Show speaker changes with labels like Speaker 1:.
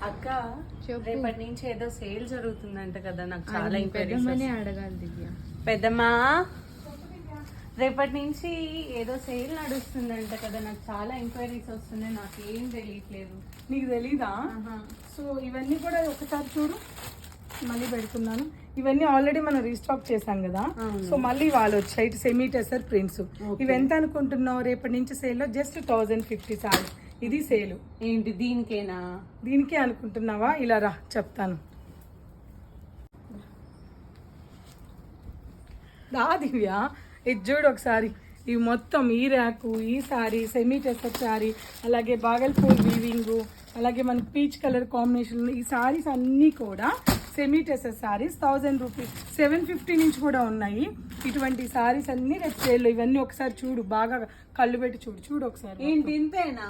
Speaker 1: అక్క రేపటి నుంచి ఏదో సేల్ జరుగుతుందంట కదా, నాకు చాలా ఎంక్వైరీస్
Speaker 2: అడగాలి దివ్య.
Speaker 1: పెద్దమ్మా రేపటి నుంచి ఏదో సేల్ నడుస్తుందంట కదా, నాకు చాలా ఎంక్వైరీస్ వస్తున్నాయి, నాకు ఏం తెలియట్లేదు.
Speaker 2: నీకు తెలీదా? సో ఇవన్నీ కూడా ఒకసారి చూడు, మళ్ళీ పెడుతున్నాను. ఇవన్నీ ఆల్రెడీ మనం రీస్టాక్ చేసాం కదా, సో మళ్ళీ వాళ్ళు వచ్చాయి సెమీ టెసర్ ప్రింట్స్. ఇవి ఎంత అనుకుంటున్నావు? రేపటి నుంచి సేల్ లో జస్ట్ 1050 సారీస్. ఇది సేలు.
Speaker 1: ఏంటి దీనికేనా?
Speaker 2: దీనికే అనుకుంటున్నావా? ఇలా రా చెప్తాను. దా దివ్య, ఇది చూడు ఒకసారి. ఇవి మొత్తం ఈ ర్యాకు, ఈ సారీ, సెమీ టెసర్ సారీ, అలాగే బాగల్పూర్ వీవింగ్, అలాగే మనకి పీచ్ కలర్ కాంబినేషన్. ఈ సారీస్ అన్నీ కూడా సెమీ టెసర్ సారీస్. 1000 రూపీస్, 750 నుంచి కూడా ఉన్నాయి. ఇటువంటి సారీస్ అన్ని రేపు సేల్. ఇవన్నీ ఒకసారి చూడు, బాగా కళ్ళు పెట్టి చూడు ఒకసారి.
Speaker 1: ఏంటి ఇంతేనా?